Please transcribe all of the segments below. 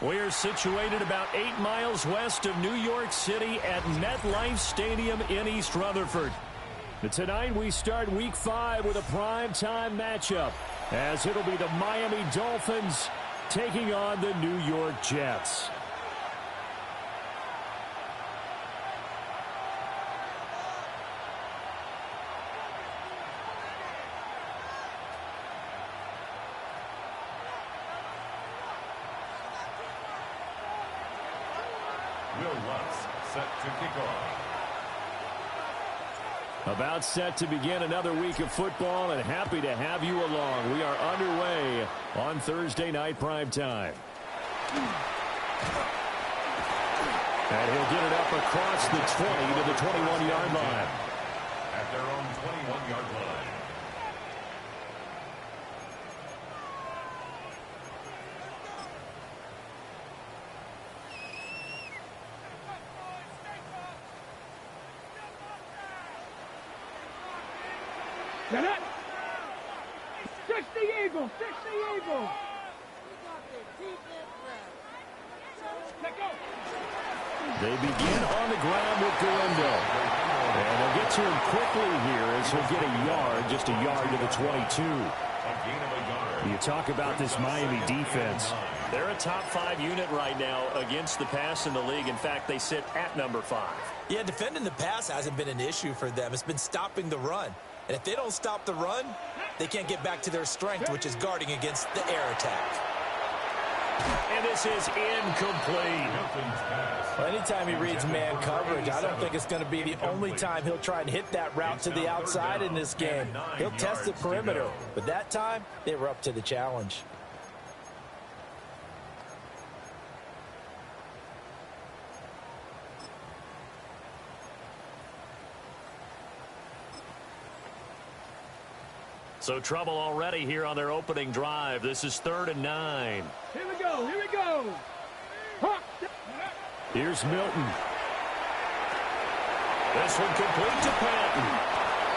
We're situated about 8 miles west of New York City at MetLife Stadium in East Rutherford. But tonight we start Week 5 with a primetime matchup, as it'll be the Miami Dolphins taking on the New York Jets. Set to kick off. About set to begin another week of football, and happy to have you along. We are underway on Thursday night primetime. And he'll get it up across the 20 to the 21-yard line. At their own 21-yard line. Get it! Fix the eagle! Fix the eagle! They begin on the ground with Galindo. And they'll get to him quickly here as he'll get a yard, just a yard to the 22. You talk about this Miami defense. They're a top 5 unit right now against the pass in the league. In fact, they sit at number 5. Yeah, defending the pass hasn't been an issue for them. It's been stopping the run. And if they don't stop the run, they can't get back to their strength, which is guarding against the air attack. And this is incomplete. Well, anytime he reads man coverage, I don't think it's going to be the only time he'll try and hit that route to the outside in this game. He'll test the perimeter, but that time, they were up to the challenge. So trouble already here on their opening drive. This is 3rd and 9. Here we go, here we go. Here's Milton. This one complete to Patton.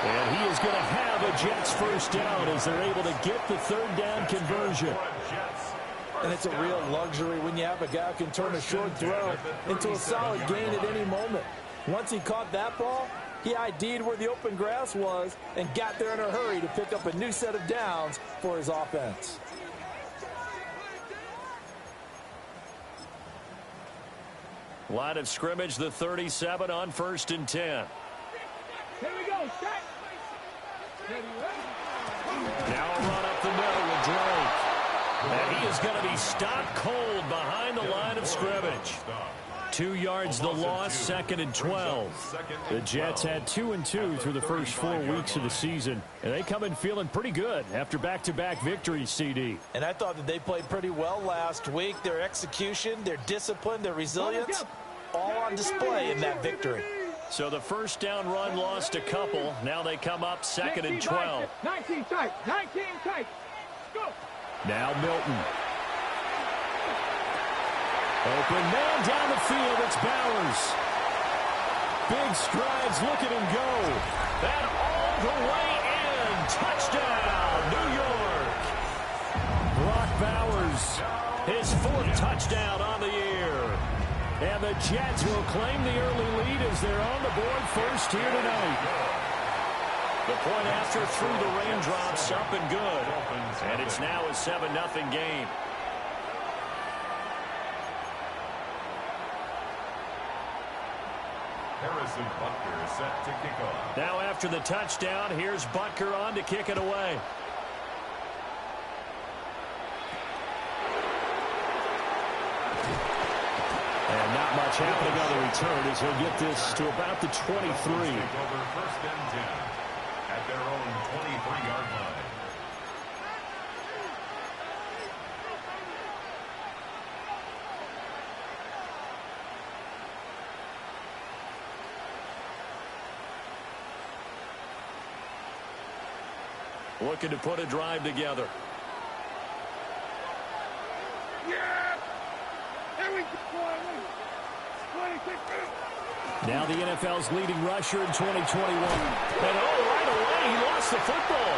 And he is going to have a Jets first down as they're able to get the 3rd down conversion. And it's a real luxury when you have a guy who can turn a short throw into a solid gain at any moment. Once he caught that ball, he ID'd where the open grass was and got there in a hurry to pick up a new set of downs for his offense. Line of scrimmage, the 37 on 1st and 10. Here we go, set. Now a run up the middle with Drake. And he is going to be stopped cold behind the line of scrimmage. 2 yards the loss, 2nd and 12. The Jets had 2 and 2 through the first 4 weeks of the season, and they come in feeling pretty good after back-to-back victories, CD. And I thought that they played pretty well last week. Their execution, their discipline, their resilience, all on display in that victory. So the first down run lost a couple. Now they come up 2nd and 12. 19 tight, 19 tight. Go. Now Milton. Open man down the field. It's Bowers. Big strides. Look at him go. And all the way in. Touchdown, New York. Brock Bowers. His 4th touchdown on the year. And the Jets will claim the early lead as they're on the board first here tonight. The point after through the raindrops up and good. And it's now a 7-0 game. Harrison Butker is set to kick off. Now after the touchdown, here's Butker on to kick it away. And not much happening on the return as he'll get this to about the 23. Over 1st and 10 at their own 23-yard line. Looking to put a drive together. Yeah! Here we go. Now the NFL's leading rusher in 2021. And right away, he lost the football.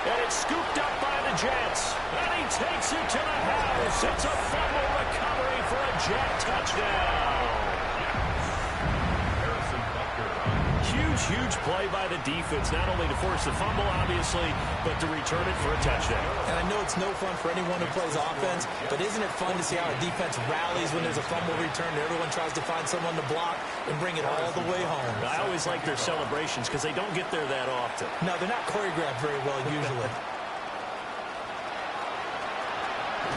And it's scooped up by the Jets. And he takes it to the house. It's a fumble recovery for a Jet touchdown. Huge play by the defense, not only to force the fumble, obviously, but to return it for a touchdown. And I know it's no fun for anyone who plays offense, but isn't it fun to see how a defense rallies when there's a fumble return and everyone tries to find someone to block and bring it all the way home? I always like their celebrations because they don't get there that often. No, they're not choreographed very well usually.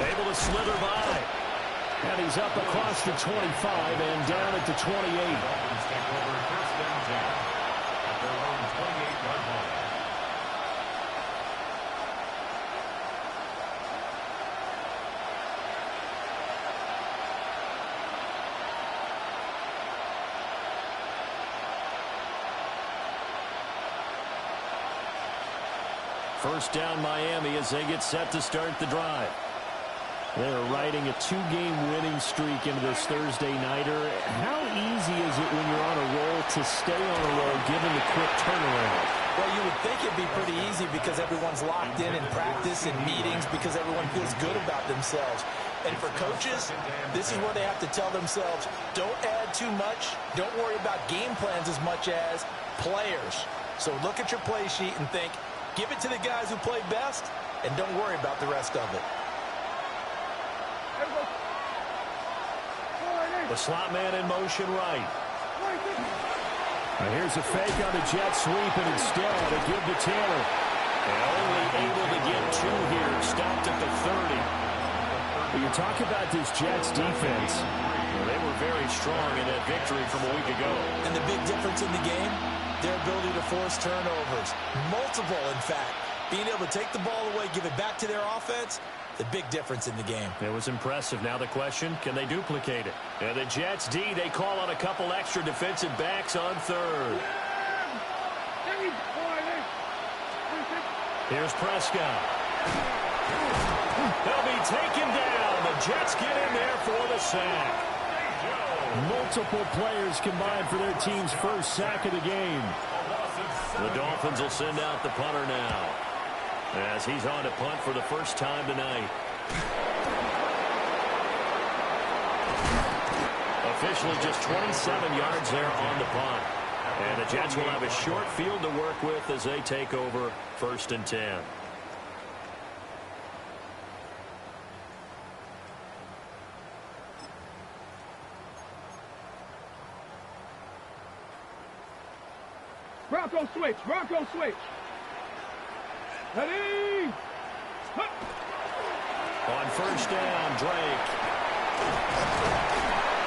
Able to slither by. And he's up across the 25 and down at the 28. First down Miami as they get set to start the drive. They're riding a 2-game winning streak into this Thursday nighter. How easy is it when you're on a roll to stay on a roll given the quick turnaround? Well, you would think it'd be pretty easy because everyone's locked in practice and meetings because everyone feels good about themselves. And for coaches, this is where they have to tell themselves, don't add too much. Don't worry about game plans as much as players. So look at your play sheet and think, give it to the guys who play best, and don't worry about the rest of it. The slot man in motion right. Now here's a fake on the jet sweep, and instead a give to Taylor. And only able to get 2 here, stopped at the 30. When you talk about this Jets defense, they were very strong in that victory from a week ago. And the big difference in the game, their ability to force turnovers. Multiple, in fact. Being able to take the ball away, give it back to their offense, the big difference in the game. It was impressive. Now the question, can they duplicate it? And the Jets D, they call on a couple extra defensive backs on third. Here's Prescott. They'll be taken down. The Jets get in there for the sack. Multiple players combined for their team's first sack of the game. The Dolphins will send out the punter now, as he's on to punt for the first time tonight. Officially just 27 yards there on the punt. And the Jets will have a short field to work with as they take over 1st and 10. Bronco switch. Bronco switch. Ready. Hup. On first down, Drake.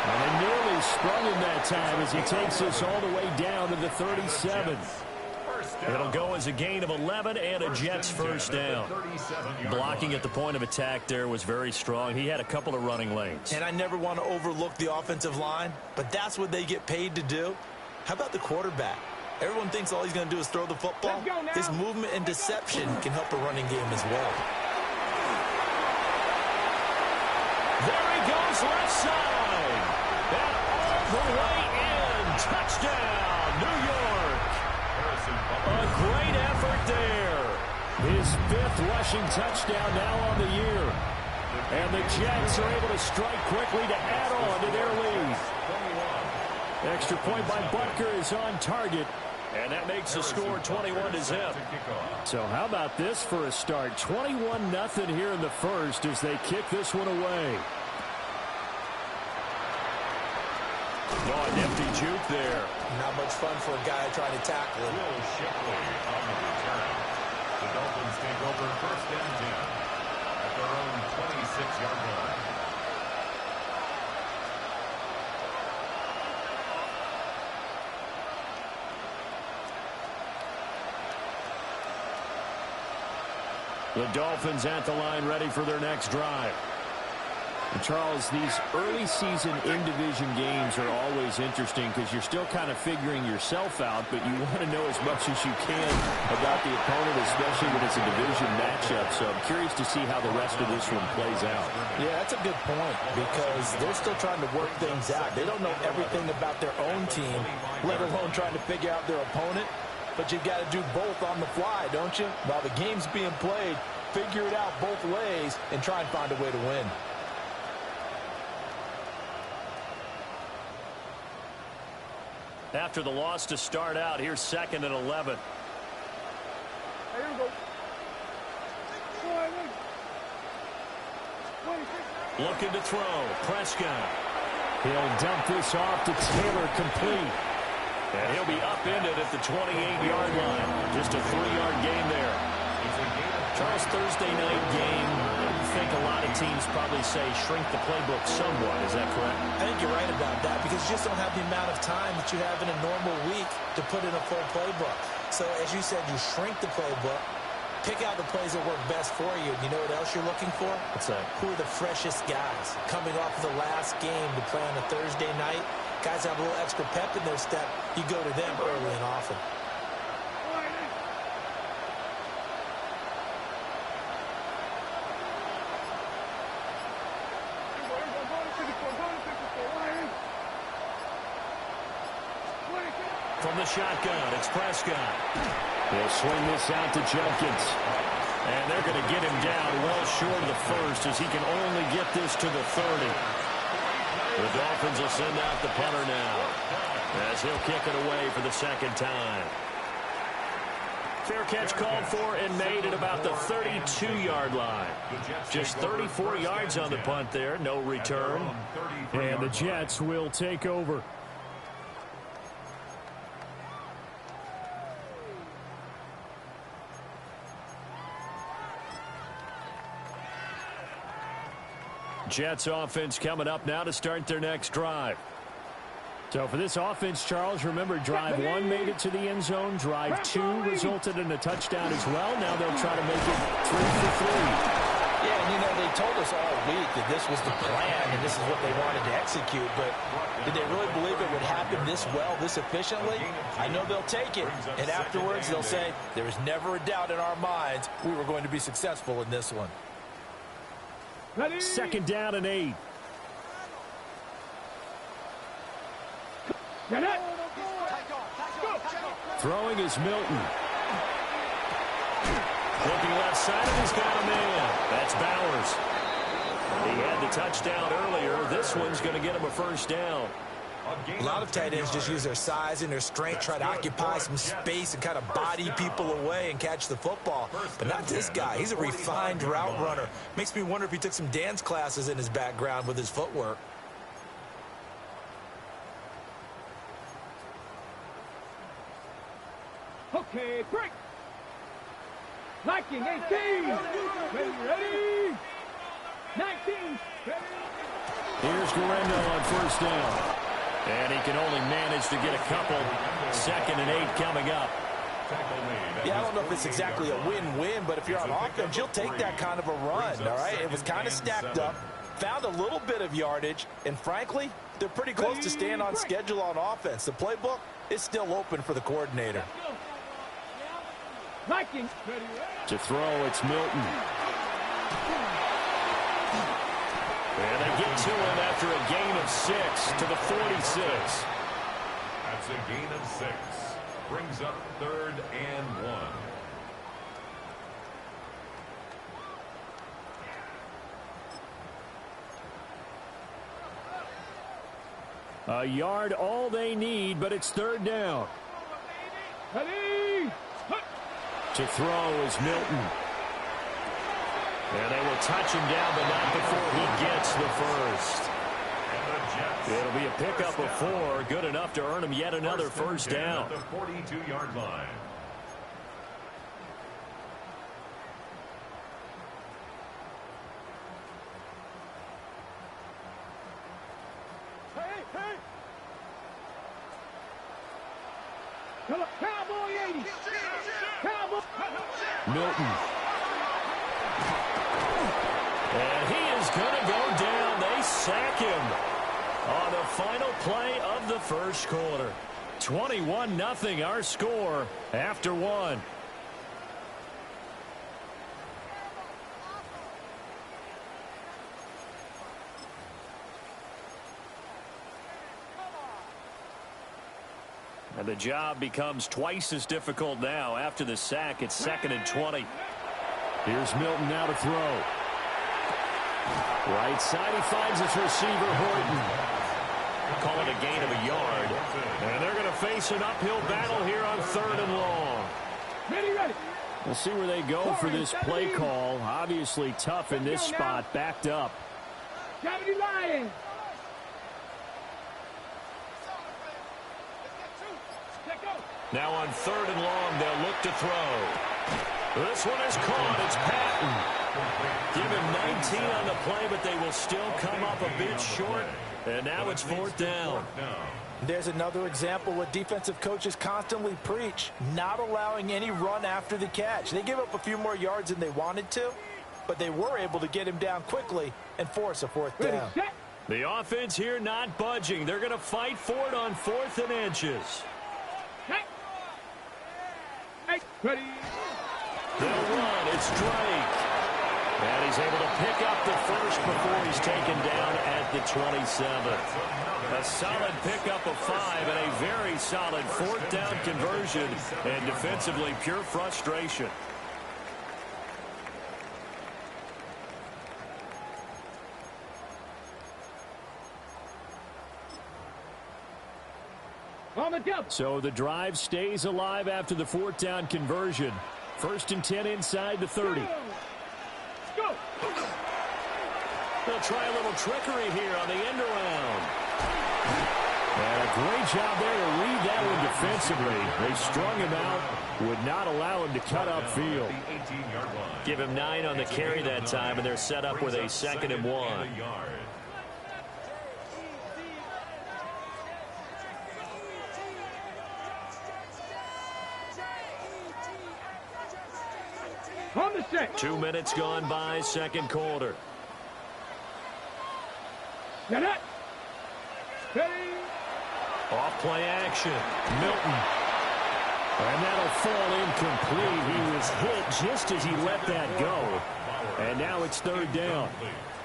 And they nearly sprung him that time as he takes this all the way down to the 37. It'll go as a gain of 11 and a Jets first down. Blocking at the point of attack there was very strong. He had a couple of running lanes. And I never want to overlook the offensive line, but that's what they get paid to do. How about the quarterback? Everyone thinks all he's going to do is throw the football. His movement and deception can help a running game as well. There he goes, left side. And all the way in. Touchdown, New York. A great effort there. His 5th rushing touchdown now on the year. And the Jets are able to strike quickly to add on to their lead. Extra point by Butker is on target. And that makes the score 21-0. So how about this for a start? 21-0 here in the first as they kick this one away. Oh, a nifty juke there. Not much fun for a guy trying to tackle him. Will Shipley on the return. The Dolphins take over 1st and 10 at their own 26-yard line. The Dolphins at the line ready for their next drive. And Charles, these early season in-division games are always interesting because you're still kind of figuring yourself out, but you want to know as much as you can about the opponent, especially when it's a division matchup. So I'm curious to see how the rest of this one plays out. Yeah, that's a good point because they're still trying to work things out. They don't know everything about their own team, let alone trying to figure out their opponent. But you got to do both on the fly, don't you? While the game's being played, figure it out both ways and try and find a way to win. after the loss to start out. Here's 2nd and 11. Here we go. Looking to throw. Prescott. He'll dump this off to Taylor, complete. And he'll be upended at the 28-yard line. Just a 3-yard gain there. Charles, Thursday night game, I think a lot of teams probably say shrink the playbook somewhat. Is that correct? I think you're right about that because you just don't have the amount of time that you have in a normal week to put in a full playbook. So, as you said, you shrink the playbook, pick out the plays that work best for you. You know what else you're looking for? What's that? Who are the freshest guys coming off of the last game to play on a Thursday night? Guys have a little extra pep in their step. You go to them early and often. From the shotgun, it's Prescott. He'll swing this out to Jenkins. And they're going to get him down well short of the first as he can only get this to the 30. The Dolphins will send out the punter now as he'll kick it away for the 2nd time. Fair catch called for and made at about the 32-yard line. Just 34 yards on the punt there, no return. And the Jets will take over. Jets offense coming up now to start their next drive. So for this offense, Charles, remember drive 1 made it to the end zone. Drive 2 resulted in a touchdown as well. Now they'll try to make it 3 for 3. Yeah, and you know, they told us all week that this was the plan and this is what they wanted to execute, but did they really believe it would happen this well, this efficiently? I know they'll take it, and afterwards they'll say, there was never a doubt in our minds we were going to be successful in this one. 2nd down and 8. Throwing is Milton. Looking left side, and he's got a man. That's Bowers. He had the touchdown earlier. This one's going to get him a 1st down. A lot of tight ends just use their size and their strength, try to occupy some space and kind of body people away and catch the football. But not this guy. He's a refined route runner. Makes me wonder if he took some dance classes in his background with his footwork. Okay, break. Liking 18. Ready. 19. Ready. Here's Guerrero on 1st down. And he can only manage to get a couple. 2nd and 8 coming up. Yeah, I don't know if it's exactly a win-win, but if you're on offense, you'll take that kind of a run, all right? It was kind of stacked up, found a little bit of yardage, and frankly, they're pretty close to staying on schedule on offense. The playbook is still open for the coordinator. Liking. To throw, it's Milton. And they get to him after a gain of 6 to the 46. That's a gain of 6. Brings up 3rd and 1. A yard all they need, but it's 3rd down. Ready. To throw is Milton. And they will touch him down, but not before he gets the 1st. It'll be a pickup of 4, good enough to earn him yet another 1st down. At the 42-yard line. Hey. Cowboy 80. Cowboy. Milton. And he is going to go down. They sack him on the final play of the 1st quarter. 21-0 our score after 1. And the job becomes twice as difficult now. After the sack, it's 2nd and 20. Here's Milton now to throw. Right side, he finds his receiver, Horton. Call it a gain of a yard. And they're going to face an uphill battle here on 3rd and long. Ready. We'll see where they go for this play call. Obviously tough in this spot, backed up. Gravity Lion. Now on 3rd and long, they'll look to throw. This one is caught. It's Patton. Give him 19 on the play, but they will still come up a bit short. And now it's 4th down. There's another example what defensive coaches constantly preach, not allowing any run after the catch. They gave up a few more yards than they wanted to, but they were able to get him down quickly and force a 4th down. The offense here not budging. They're going to fight for it on 4th and inches. Ready. They'll run. It's Drake. And he's able to pick up the first before he's taken down at the 27. A solid pickup of 5 and a very solid 4th down conversion. And defensively, pure frustration. So the drive stays alive after the 4th down conversion. 1st and 10 inside the 30. Go. They'll try a little trickery here on the end around. And a great job there to read that one defensively. They strung him out, would not allow him to cut upfield. Give him 9 on the carry that time, and they're set up with a 2nd and 1. On the set. 2 minutes gone by, 2nd quarter. Get it. Ready. Off play action. Milton. And that'll fall incomplete. He was hit just as he let that go. And now it's 3rd down.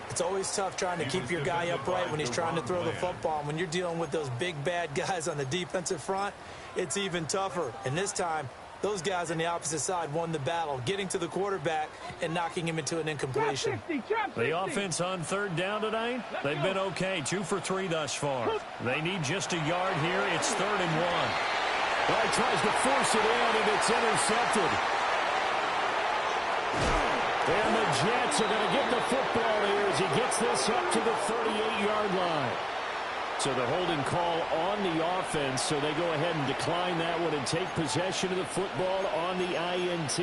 It's always tough trying to keep your guy upright when he's trying to throw the football. When you're dealing with those big, bad guys on the defensive front, it's even tougher. And this time, those guys on the opposite side won the battle, getting to the quarterback and knocking him into an incompletion. The offense on 3rd down tonight, they've been okay. 2 for 3 thus far. They need just a yard here. It's 3rd and 1. Well, he tries to force it in, and it's intercepted. And the Jets are going to get the football here as he gets this up to the 38-yard line. So the holding call on the offense, so they go ahead and decline that one and take possession of the football on the INT.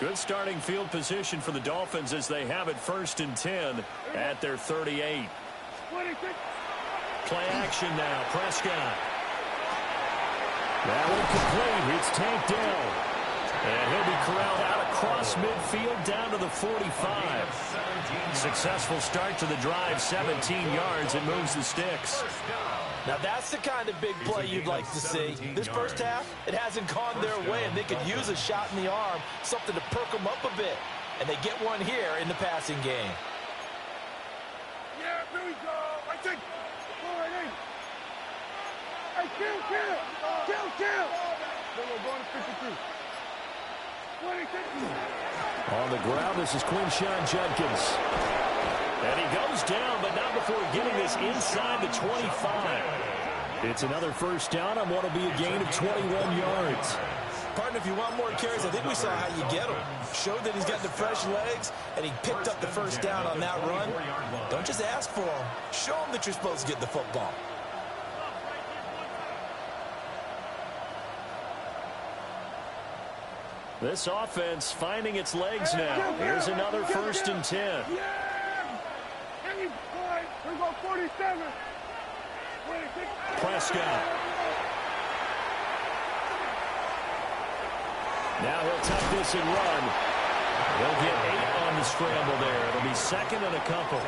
Good starting field position for the Dolphins as they have it 1st and 10 at their 38. Play action now. Prescott. That one complete. It's tanked down. And he'll be corralled out across midfield down to the 45. Successful start to the drive, 17 yards. It moves the sticks. Now that's the kind of big play you'd like to see. This first half, it hasn't gone their way, and they could use a shot in the arm, something to perk them up a bit. And they get one here in the passing game. Yeah, here we go. I think. All right, hey, kill. Go on to 53. On the ground, this is Quinshon Judkins. And he goes down, but not before getting this inside the 25. It's another 1st down on what will be a gain of 21 yards. Partner, if you want more carries, I think we saw how you get them. Showed that he's got the fresh legs, and he picked up the 1st down on that run. Don't just ask for them. Show them that you're supposed to get the football. This offense finding its legs now. Here's another 1st and 10. We're going 47. Prescott. Now he'll tuck this and run. They'll get 8 on the scramble there. It'll be 2nd and a couple.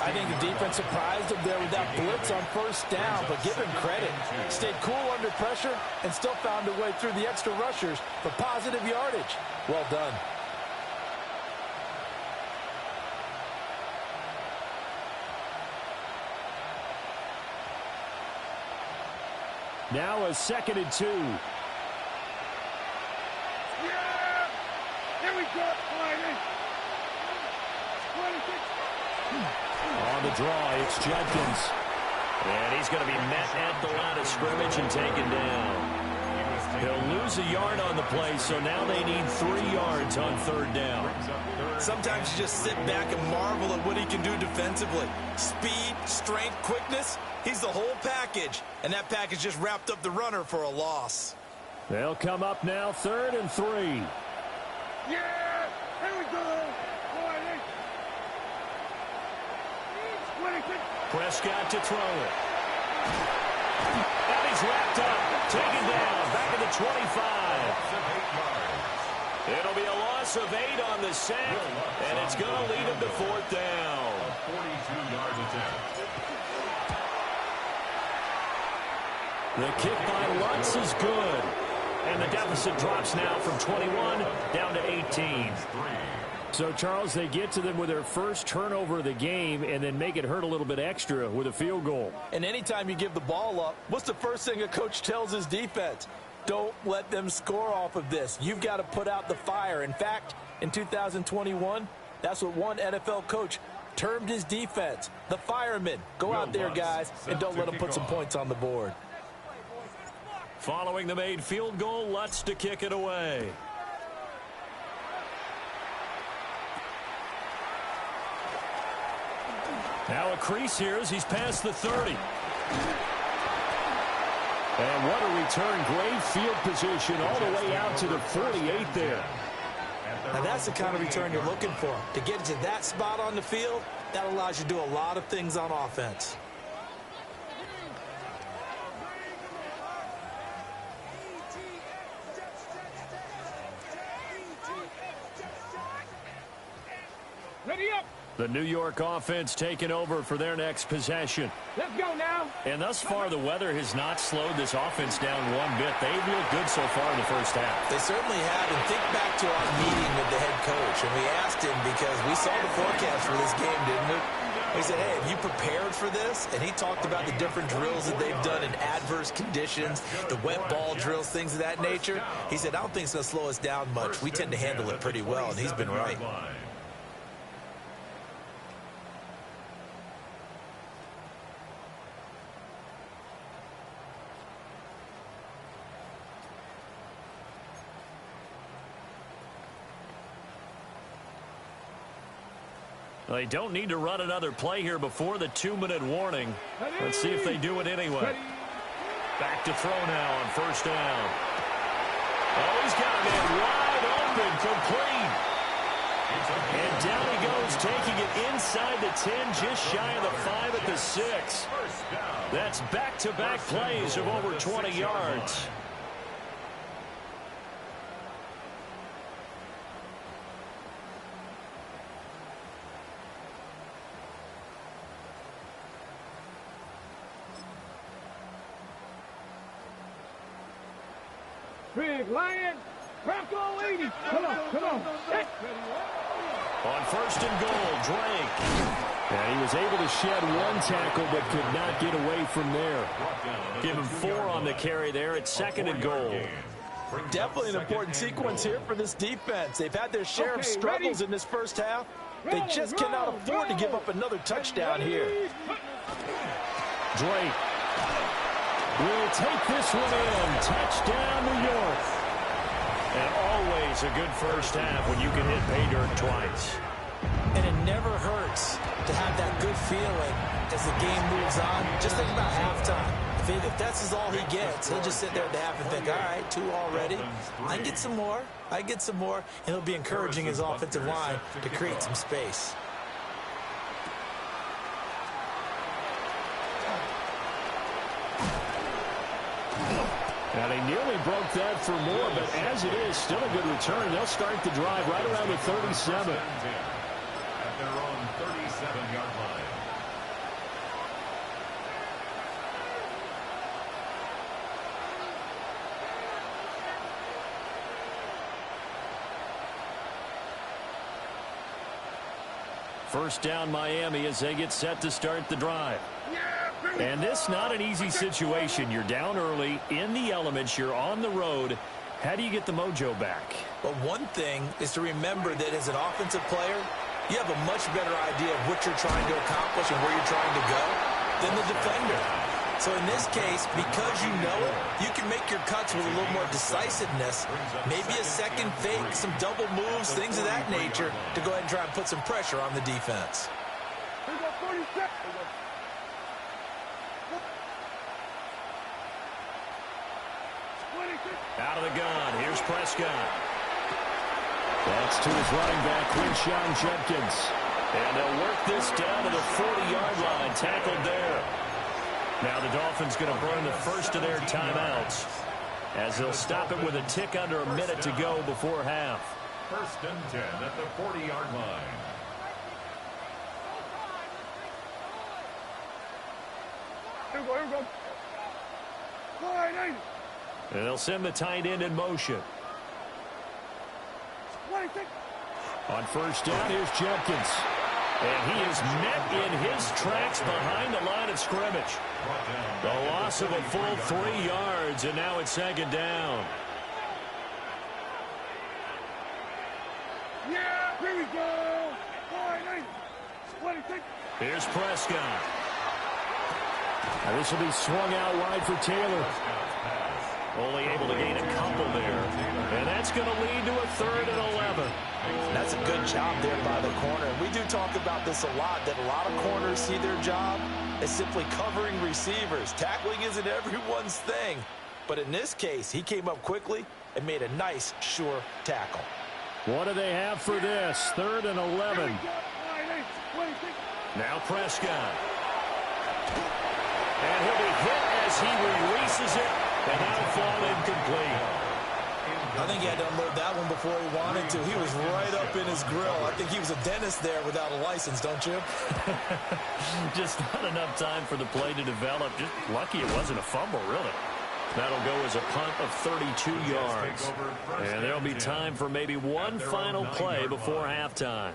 I think the defense surprised him there with that blitz on 1st down, but give him credit. Stayed cool under pressure and still found a way through the extra rushers for positive yardage. Well done. Now a 2nd and 2. Here we go. 26. On the draw, it's Judkins. And he's going to be met at the line of scrimmage and taken down. He'll lose a yard on the play, so now they need 3 yards on 3rd down. Sometimes you just sit back and marvel at what he can do defensively. Speed, strength, quickness, he's the whole package. And that package just wrapped up the runner for a loss. They'll come up now 3rd and 3. Yeah! Here we go. 26. Prescott to throw it. And he's wrapped up, taken down, back at the 25. It'll be a loss of 8 on the sack, and it's going to lead him to 4th down. 42-yard attempt. The kick by Lutz is good. And the deficit drops now from 21 down to 18. So, Charles, they get to them with their first turnover of the game and then make it hurt a little bit extra with a field goal. And anytime you give the ball up, what's the first thing a coach tells his defense? Don't let them score off of this. You've got to put out the fire. In fact, in 2021, that's what one NFL coach termed his defense, the firemen. Go out there, guys, and don't let them put some points on the board. Following the made field goal, Lutz to kick it away. Now a crease here as he's past the 30. And what a return. Great field position all the way out to the 48 there. Now that's the kind of return you're looking for. To get to that spot on the field, that allows you to do a lot of things on offense. Ready up. The New York offense taking over for their next possession. Let's go now. And thus far, the weather has not slowed this offense down one bit. They've looked good so far in the first half. They certainly have. And think back to our meeting with the head coach. And we asked him because we saw the forecast for this game, didn't we? We said, hey, have you prepared for this? And he talked about the different drills that they've done in adverse conditions, the wet ball drills, things of that nature. He said, I don't think it's going to slow us down much. We tend to handle it pretty well, and he's been right. They don't need to run another play here before the 2-minute warning. Let's see if they do it anyway. Back to throw now on 1st down. Oh, he's got a man wide open, complete. And down he goes, taking it inside the 10, just shy of the 5 at the 6. That's back-to-back plays of over 20 yards. Big Lion. Crack all 80. Come on, come on. Hey. On 1st and goal, Drake. And he was able to shed one tackle but could not get away from there. Give him 4 on the carry there at 2nd and goal. Definitely an important sequence here for this defense. They've had their share of struggles in this first half. They just cannot afford to give up another touchdown here. Drake will take this one in. Touchdown, New York. And always a good first half when you can hit pay dirt twice. And it never hurts to have that good feeling as the game moves on. Just think about halftime. If that's all he gets, he'll just sit there at the half and think, all right, 2 already. I get some more. I get some more. And he'll be encouraging his offensive line to create some space. And he nearly broke that for more, but as it is, still a good return. They'll start the drive right around the 37. At their own 37-yard line. First down, Miami, as they get set to start the drive. And this not an easy situation. You're down early, in the elements, you're on the road, How do you get the mojo back? Well, one thing is to remember that as an offensive player, you have a much better idea of what you're trying to accomplish and where you're trying to go than the defender. So in this case, because you know it, you can make your cuts with a little more decisiveness, maybe a second fake, some double moves, things of that nature, to go ahead and try and put some pressure on the defense. Here we go, 40 seconds. Out of the gun. Here's Prescott. That's to his running back, Quinshon Judkins. And they'll work this down to the 40-yard line. Tackled there. Now the Dolphins going to burn the first of their timeouts as they'll stop it with a tick under a minute to go before half. 1st and 10 at the 40-yard line. Here we go, here we go. Line 80. And they'll send the tight end in motion. 26. On first down, here's Judkins. And he is met in his tracks behind the line of scrimmage. The loss of a full 3 yards, and now it's 2nd down. Yeah, here we go. Line 80. 26. Here's Prescott. Now this will be swung out wide for Taylor. Only able to gain a couple there. And that's going to lead to a 3rd and 11. That's a good job there by the corner. And we do talk about this a lot, that a lot of corners see their job as simply covering receivers. Tackling isn't everyone's thing. But in this case, he came up quickly and made a nice, sure tackle. What do they have for this? 3rd and 11. Now Prescott. And he'll be hit as he releases it. And that'll fall incomplete. I think he had to unload that one before he wanted to. He was right up in his grill. I think he was a dentist there without a license, don't you? Just not enough time for the play to develop. Just lucky it wasn't a fumble, really. That'll go as a punt of 32 yards. And there'll be time for maybe one final play before halftime.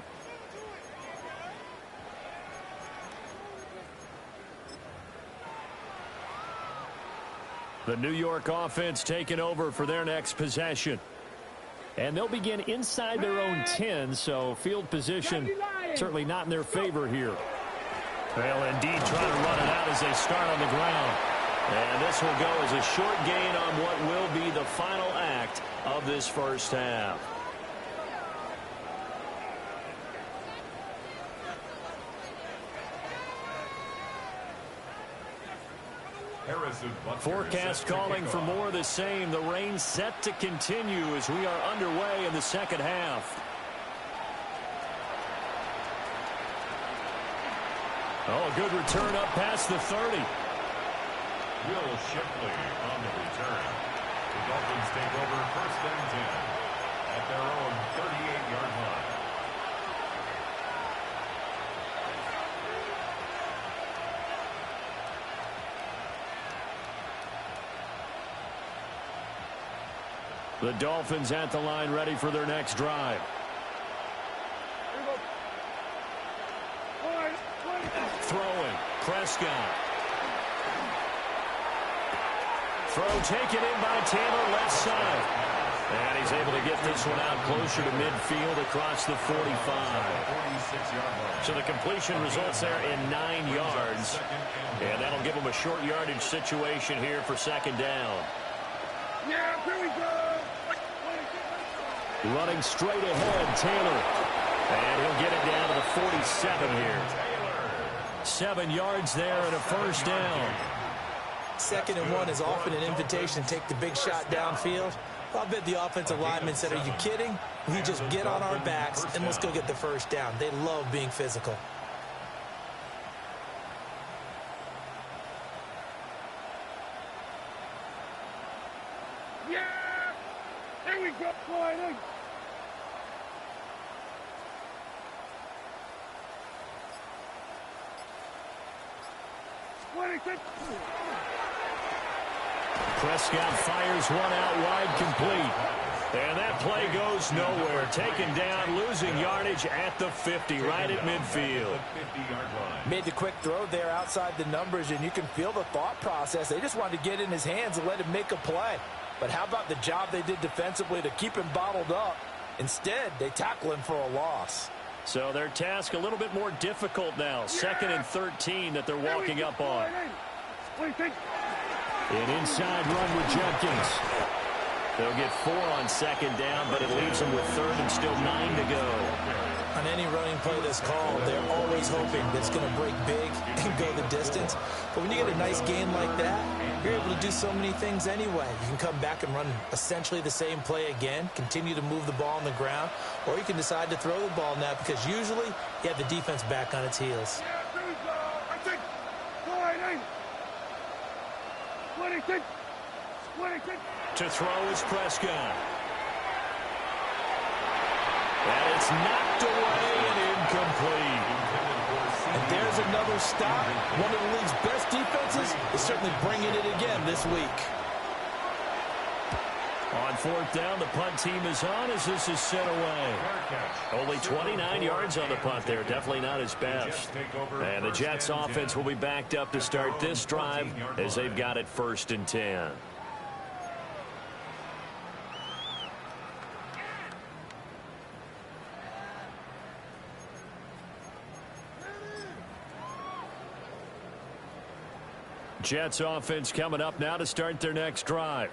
The New York offense taking over for their next possession. And they'll begin inside their own 10, so field position certainly not in their favor here. Well, indeed, trying to run it out as they start on the ground. And this will go as a short gain on what will be the final act of this first half. Forecast calling for more of the same. The rain set to continue as we are underway in the second half. Oh, a good return up past the 30. Will Shipley on the return. The Dolphins take over 1st and 10 at their own 38-yard line. The Dolphins at the line, ready for their next drive. Throwing, Prescott. Throw taken in by Taylor, left side. And he's able to get this one out closer to midfield across the 45. So the completion results there in 9 yards. And that'll give him a short yardage situation here for 2nd down. Yeah, here we go. Running straight ahead, Taylor. And he'll get it down to the 47 here. 7 yards there and a 1st down. 2nd and 1 is often an invitation to take the big shot downfield. I'll bet the offensive lineman said, are you kidding? We just get on our backs and let's go get the 1st down. They love being physical. Yeah! Here we go. Sliding. Prescott fires one out wide, complete. And that play goes nowhere. Taken down, losing yardage at the 50, right at midfield. Made the quick throw there outside the numbers, and you can feel the thought process. They just wanted to get in his hands and let him make a play. But how about the job they did defensively to keep him bottled up? Instead, they tackle him for a loss. So their task a little bit more difficult now. 2nd and 13 that they're walking up on. An inside run with Judkins. They'll get 4 on 2nd down, but it leaves them with 3rd and still 9 to go. On any running play that's called, they're always hoping that it's going to break big and go the distance. But when you get a nice gain like that, you're able to do so many things anyway. You can come back and run essentially the same play again, continue to move the ball on the ground, or you can decide to throw the ball now because usually you have the defense back on its heels. To throw is Prescott. And it's knocked away and incomplete. And there's another stop. One of the league's best defenses is certainly bringing it again this week. On 4th down, the punt team is on as this is sent away. Only 29 yards on the punt there. Definitely not his best. And the Jets offense will be backed up to start this drive as they've got it 1st and 10. Jets offense coming up now to start their next drive.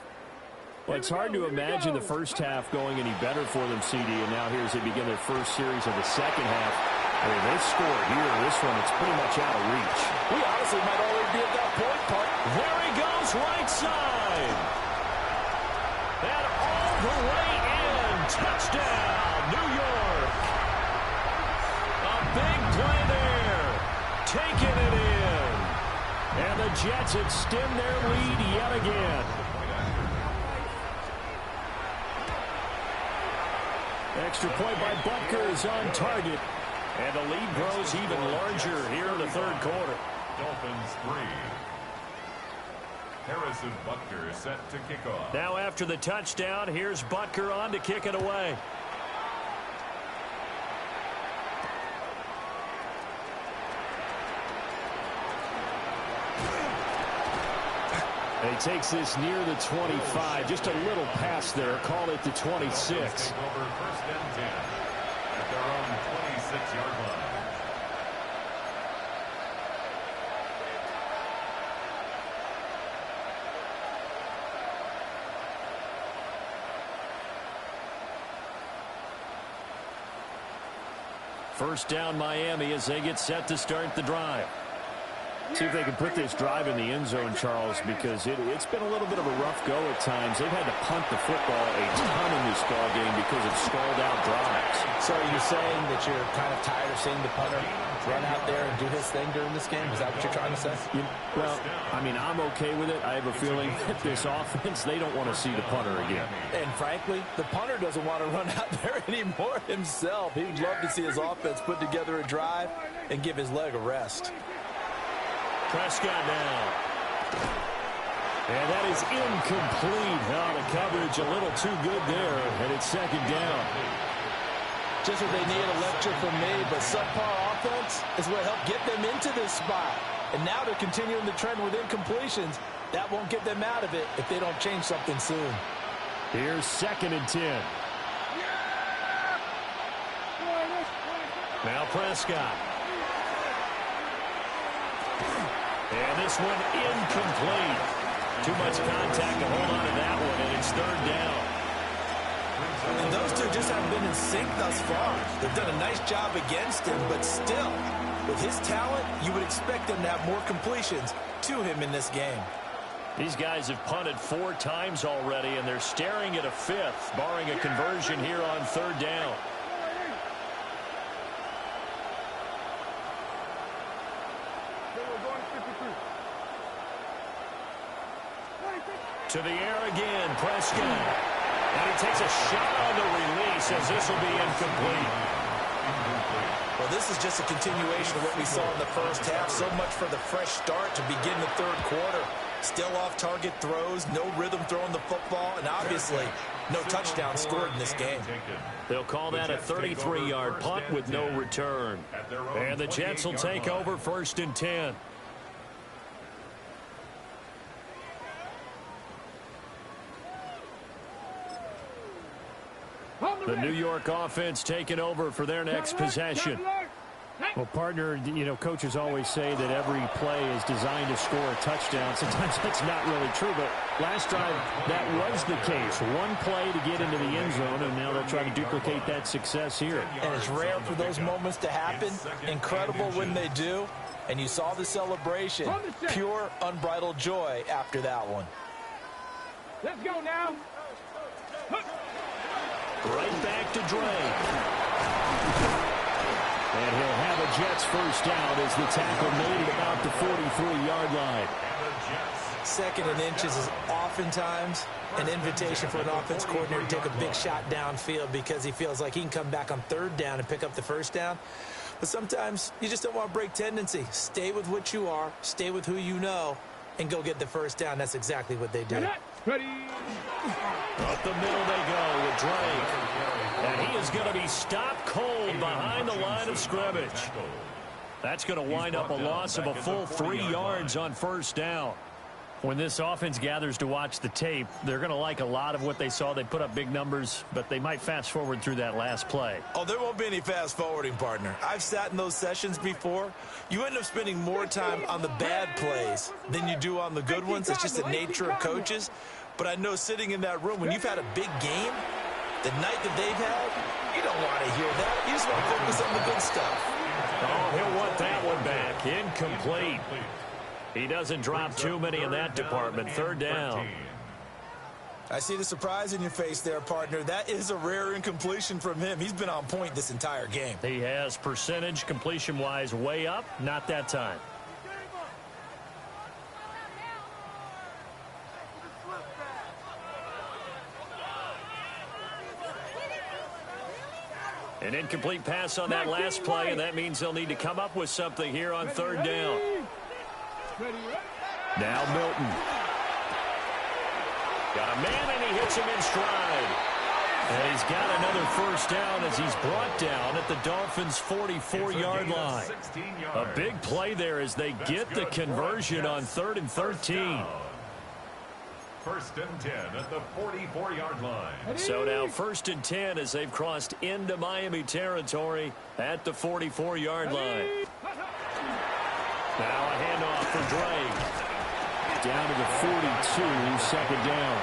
Well, it's hard to imagine the first half going any better for them, CD, and now here as they begin their first series of the second half. I mean, they score here. This one, it's pretty much out of reach. We honestly might already be at that point, Park. There he goes, right side. And all the way in. Touchdown, New York. A big play there. Taking it in. And the Jets extend their lead yet again. Extra point by Butker is on target. And the lead grows even larger here in the 3rd quarter. Dolphins 3. Harrison Butker set to kick off. Now after the touchdown, here's Butker on to kick it away. He takes this near the 25. Just a little pass there. Call it the 26. Take over 1st and 10 at their own 26-yard line. First down Miami as they get set to start the drive. See if they can put this drive in the end zone, Charles, because it's been a little bit of a rough go at times. They've had to punt the football a ton in this ball game because of stalled-out drives. So you're saying that you're kind of tired of seeing the punter run out there and do his thing during this game? Is that what you're trying to say? Well, I mean, I'm okay with it. I have a feeling that this offense, they don't want to see the punter again. And frankly, the punter doesn't want to run out there anymore himself. He would love to see his offense put together a drive and give his leg a rest. Prescott now. And that is incomplete. Oh, the coverage a little too good there, and it's 2nd down. Just what they need, a lecture from me, but subpar offense is what helped get them into this spot. And now they're continuing the trend with incompletions. That won't get them out of it if they don't change something soon. Here's 2nd and 10. Now Prescott. And this one incomplete. Too much contact to hold on to that one, and it's 3rd down. And those two just haven't been in sync thus far. They've done a nice job against him, but still, with his talent, you would expect them to have more completions to him in this game. These guys have punted 4 times already, and they're staring at a 5th, barring a conversion here on 3rd down. To the air again, Prescott. And he takes a shot on the release as this will be incomplete. Well, this is just a continuation of what we saw in the first half. So much for the fresh start to begin the 3rd quarter. Still off-target throws, no rhythm throwing the football, and obviously no touchdown scored in this game. They'll call that a 33-yard punt with no return. And the Jets will take over 1st and 10. The New York offense taking over for their next possession. Well, partner, you know, coaches always say that every play is designed to score a touchdown. Sometimes that's not really true, but last drive, that was the case. One play to get into the end zone, and now they'll try to duplicate that success here. And it's rare for those moments to happen. Incredible when they do. And you saw the celebration. Pure, unbridled joy after that one. Let's go now. Right back to Drake. And he'll have a Jets first down as the tackle made at about the 43-yard line. 2nd and inches is oftentimes an invitation for an offense coordinator to take a big shot downfield because he feels like he can come back on 3rd down and pick up the first down. But sometimes you just don't want to break tendency. Stay with what you are, stay with who you know, and go get the first down. That's exactly what they did. Ready. Up the middle they go with Drake. And he is going to be stopped cold behind the line of scrimmage. That's going to wind up a loss of a full 3 yards on first down. When this offense gathers to watch the tape, they're going to like a lot of what they saw. They put up big numbers, but they might fast forward through that last play. Oh, there won't be any fast forwarding, partner. I've sat in those sessions before. You end up spending more time on the bad plays than you do on the good ones. It's just the nature of coaches. But I know sitting in that room, when you've had a big game, the night that they've had, you don't want to hear that. You just want to focus on the good stuff. Oh, he'll want that one back. Incomplete. He doesn't drop too many in that department. 3rd down. I see the surprise in your face there, partner. That is a rare incompletion from him. He's been on point this entire game. He has percentage completion-wise way up. Not that time. An incomplete pass on that last play, and that means they'll need to come up with something here on 3rd down. Now Milton. Got a man, and he hits him in stride. And he's got another first down as he's brought down at the Dolphins' 44-yard line. A big play there as they get the conversion on 3rd and 13. 1st and 10 at the 44-yard line. So now 1st and 10 as they've crossed into Miami territory at the 44-yard line. Now a handoff for Drake. Down to the 42, 2nd down.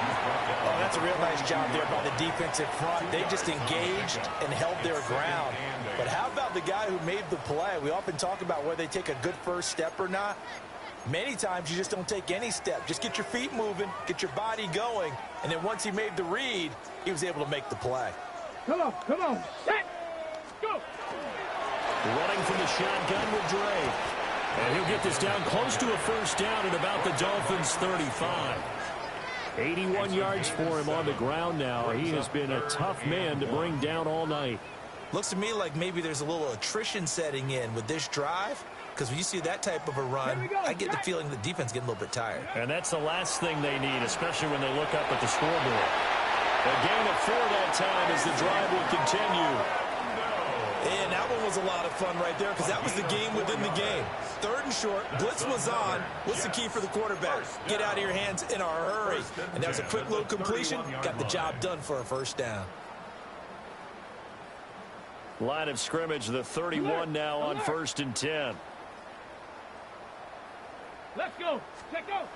Oh, that's a real nice job there by the defensive front. They just engaged and held their ground. But how about the guy who made the play? We often talk about whether they take a good first step or not. Many times you just don't take any step. Just get your feet moving, get your body going, and then once he made the read, he was able to make the play. Come on. Set. Go. Running from the shotgun with Drake. And he'll get this down close to a first down at about the Dolphins' 35. 81 yards for him on the ground now. He has been a tough man to bring down all night. Looks to me like maybe there's a little attrition setting in with this drive, because when you see that type of a run, I get the feeling the defense getting a little bit tired. And that's the last thing they need, especially when they look up at the scoreboard. A gain of 4 that time as the drive will continue. And that one was a lot of fun right there because that was the game within the game. 3rd and short, blitz was on. What's the key for the quarterback? Get out of your hands in a hurry. And that was a quick little completion. Got the job done for a first down. Line of scrimmage, the 31 now on 1st and 10. Let's go. Check out.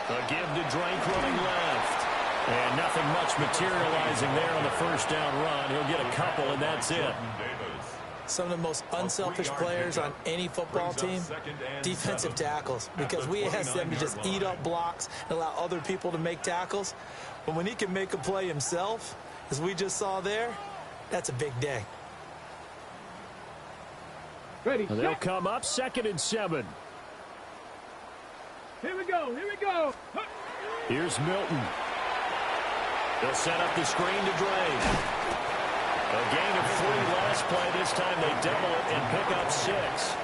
A give to Drake running left. And nothing much materializing there on the first down run. He'll get a couple, and that's it. Some of the most unselfish players on any football team, defensive tackles, because we ask them to just eat up blocks and allow other people to make tackles. But when he can make a play himself, as we just saw there, that's a big day. Ready. They'll come up 2nd and 7. Here we go. Here's Milton. They'll set up the screen to Drake. A gain of 3 last play. This time they double it and pick up 6.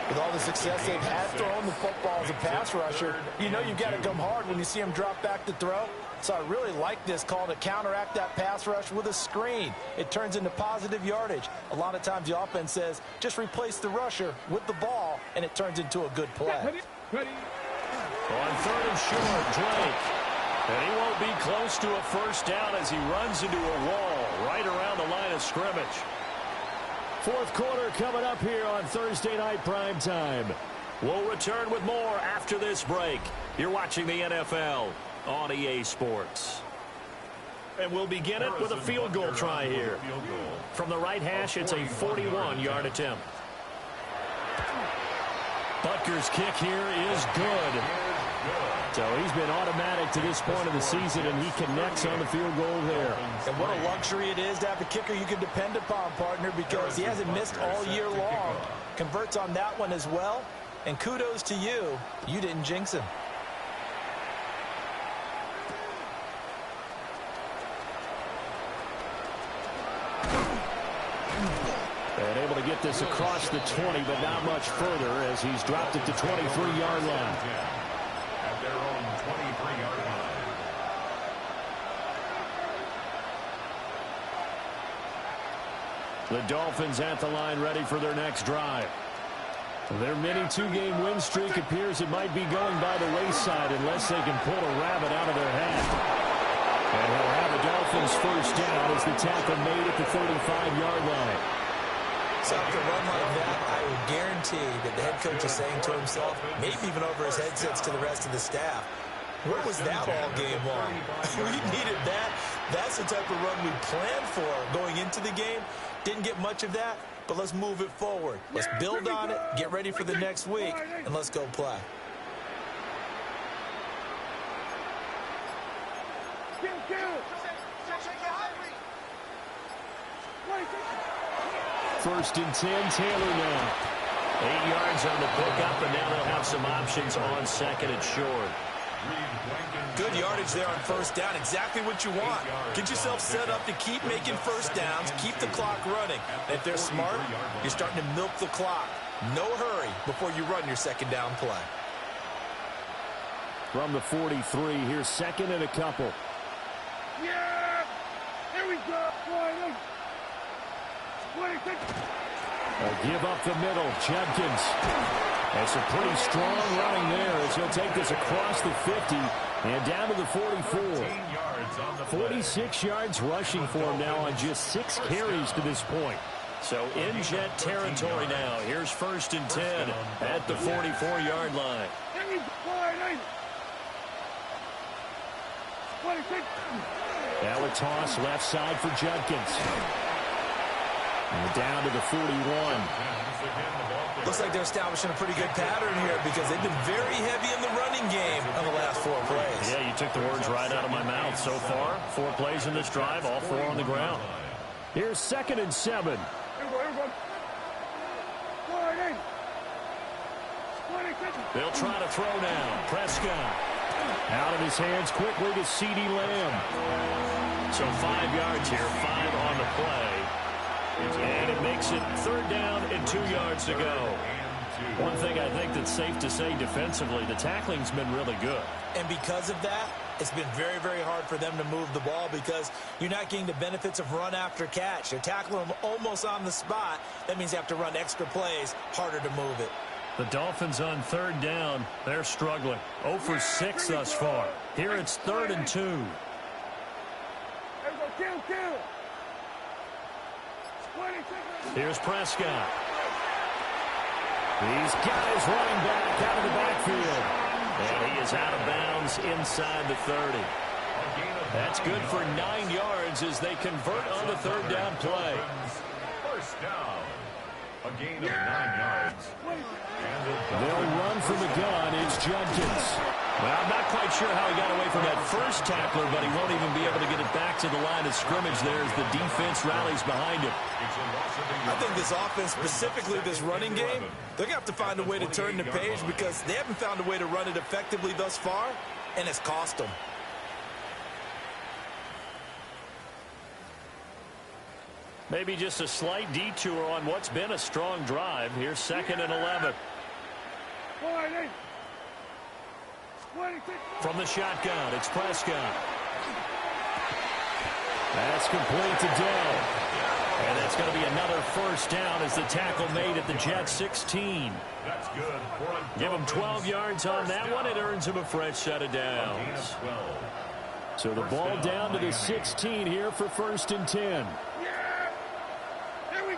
With all the success they've had throwing the football as a pass rusher, you know you've got to come hard when you see him drop back to throw. So I really like this call to counteract that pass rush with a screen. It turns into positive yardage. A lot of times the offense says, just replace the rusher with the ball, and it turns into a good play. Ready. On 3rd and short, Drake. And he won't be close to a first down as he runs into a wall right around the line of scrimmage. Fourth quarter coming up here on Thursday Night Prime Time. We'll return with more after this break. You're watching the NFL on EA Sports. And we'll begin it with a field goal try here. From the right hash, it's a 41-yard attempt. Butker's kick here is good. So he's been automatic to this point of the season, and he connects on the field goal there. And what a luxury it is to have a kicker you can depend upon, partner, because he hasn't missed all year long. Converts on that one as well. And kudos to you. You didn't jinx him. And able to get this across the 20, but not much further as he's dropped it to 23-yard line. At their own 23-yard line. The Dolphins at the line ready for their next drive. Their mini two-game win streak appears it might be going by the wayside unless they can pull a rabbit out of their hat. And he'll have the Dolphins first down as the tackle made at the 35-yard line. So after a run like that, I would guarantee that the head coach is saying to himself, maybe even over his headsets to the rest of the staff, where was that all game long? We needed that. That's the type of run we planned for going into the game. Didn't get much of that, but let's move it forward. Let's build on it, get ready for the next week, and let's go play. First and 10, Taylor now. 8 yards on the pickup, and now they'll have some options on second and short. Good yardage there on first down. Exactly what you want. Get yourself set up to keep making first downs, keep the clock running. And if they're smart, you're starting to milk the clock. No hurry before you run your second down play. From the 43, here's second and a couple. Yeah! Here we go! A give up the middle, Judkins. That's a pretty strong running there as he'll take this across the 50 and down to the 44. 46 yards rushing for him now on just 6 carries to this point. So in jet territory now. Here's first and 10 at the 44-yard line. Now a toss left side for Judkins. And down to the 41. Looks like they're establishing a pretty good pattern here because they've been very heavy in the running game on the last 4 plays. Yeah, you took the words right out of my mouth. So far, 4 plays in this drive, all 4 on the ground. Here's second and 7. They'll try to throw now. Prescott. Out of his hands quickly to CeeDee Lamb. So 5 yards here, 5 on the play. And it makes it third down and 2 yards to go. One thing I think that's safe to say defensively, the tackling's been really good. And because of that, it's been very, very hard for them to move the ball because you're not getting the benefits of run after catch. They're tackling them almost on the spot. That means they have to run extra plays, harder to move it. The Dolphins on third down, they're struggling. 0 for 6 thus far. Here it's 3rd and 2. Here's Prescott. He's got his running back out of the backfield. And he is out of bounds inside the 30. That's good for 9 yards as they convert on the third down play. First down. A gain of 9 yards. They'll run from the gun. It's Judkins. Well, I'm not quite sure how he got away from that first tackler, but he won't even be able to get it back to the line of scrimmage there as the defense rallies behind him. I think this offense, specifically this running game, they're going to have to find a way to turn the page because they haven't found a way to run it effectively thus far, and it's cost them. Maybe just a slight detour on what's been a strong drive. Here's second and 11. From the shotgun, it's Prescott. That's complete to Dell. And that's going to be another first down as the tackle made at the Jet 16. That's good. Give him 12 yards on that one. It earns him a fresh set of downs. So the ball down to the 16 here for 1st and 10. Yeah! Here we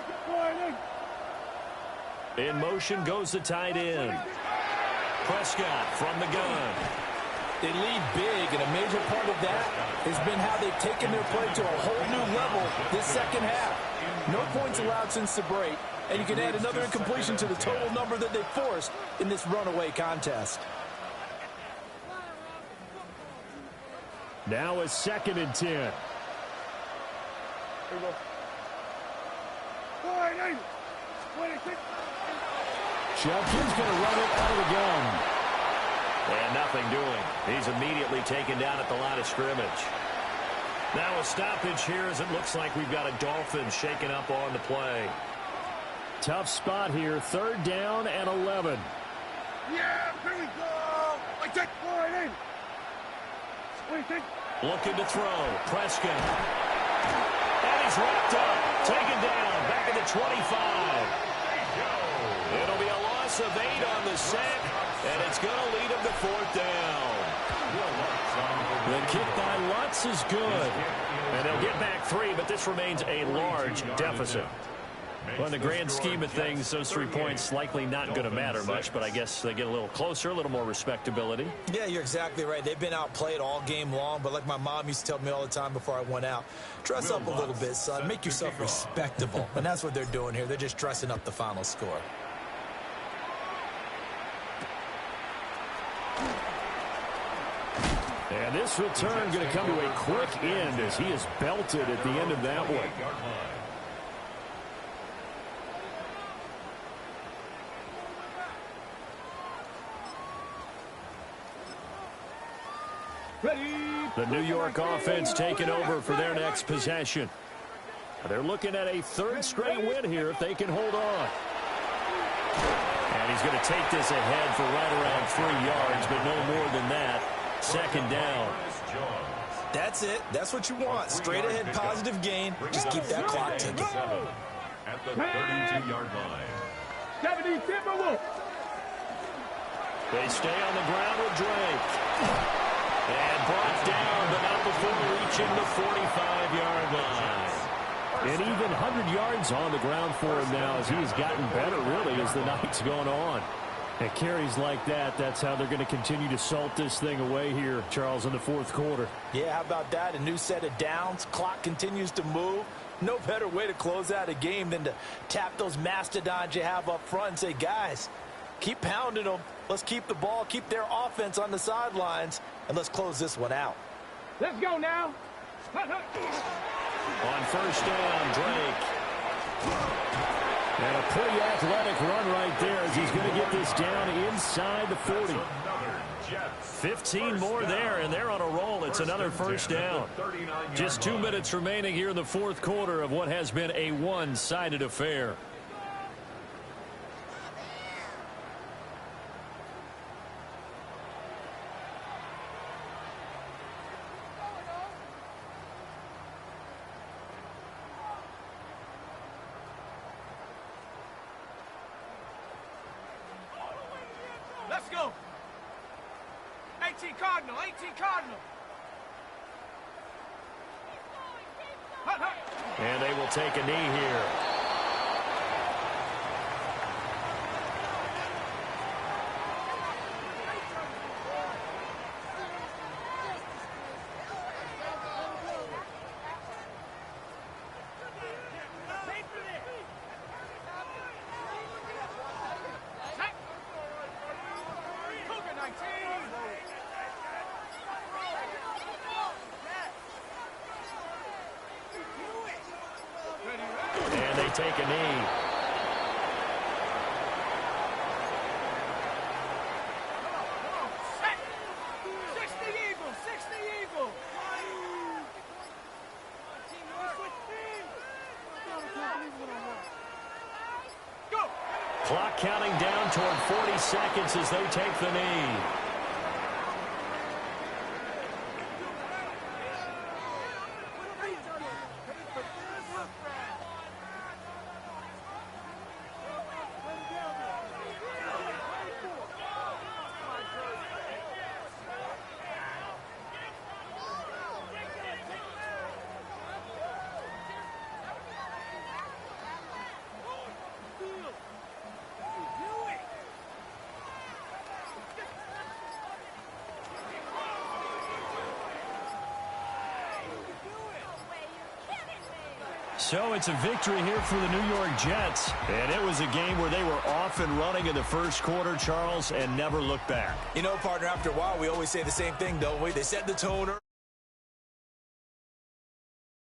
go, In motion goes the tight end. Prescott from the gun. They lead big, and a major part of that has been how they've taken their play to a whole new level this second half. No points allowed since the break, and you can add another incompletion to the total number that they forced in this runaway contest. Now a 2nd and 10. Here we go. 4-8. 26. Jefferson's going to run it out of the gun. And nothing doing. He's immediately taken down at the line of scrimmage. Now a stoppage here as it looks like we've got a Dolphin shaken up on the play. Tough spot here. 3rd down and 11. Yeah, here we go. I take 4-8. 26. Looking to throw. Prescott. And he's wrapped up. Taken down. Back at the 25. It'll be a loss of 8 on the sack. And it's going to lead him to 4th down. The kick by Lutz is good. And they'll get back 3, but this remains a large deficit. Well, in the grand scheme of things, those 3 points likely not going to matter much, but I guess they get a little closer, a little more respectability. Yeah, you're exactly right. They've been outplayed all game long, but like my mom used to tell me all the time before I went out, dress up a little bit, son. Make yourself respectable. And that's what they're doing here. They're just dressing up the final score. And this return going to come to a quick end as he is belted at the end of that one. The New York offense taking over for their next possession. They're looking at a 3rd straight win here if they can hold on. And he's going to take this ahead for right around 3 yards, but no more than that. 2nd down. That's it. That's what you want. Straight ahead positive gain. Just keep that clock ticking. At the 32-yard line. 70 Timberwolves. They stay on the ground with Drake. And brought down, but not before reaching the 45-yard line. And even 100 yards on the ground for him now as he's gotten better, really, as the night's gone on. And carries like that, that's how they're going to continue to salt this thing away here, Charles, in the 4th quarter. Yeah, how about that? A new set of downs. Clock continues to move. No better way to close out a game than to tap those mastodons you have up front and say, guys, keep pounding them. Let's keep the ball, keep their offense on the sidelines, and let's close this one out. Let's go now. On 1st down, Drake. And a pretty athletic run right there as he's going to get this down inside the 40. 15 more there, and they're on a roll. It's another 1st down. Just 2 minutes remaining here in the 4th quarter of what has been a one-sided affair. Let's go. 18 Cardinal, 18 Cardinal. And they will take a knee here. Take a knee. Clock counting down toward 40 seconds as they take the knee. So it's a victory here for the New York Jets. And it was a game where they were off and running in the first quarter, Charles, and never looked back. You know, partner, after a while, we always say the same thing, don't we? They set the tone.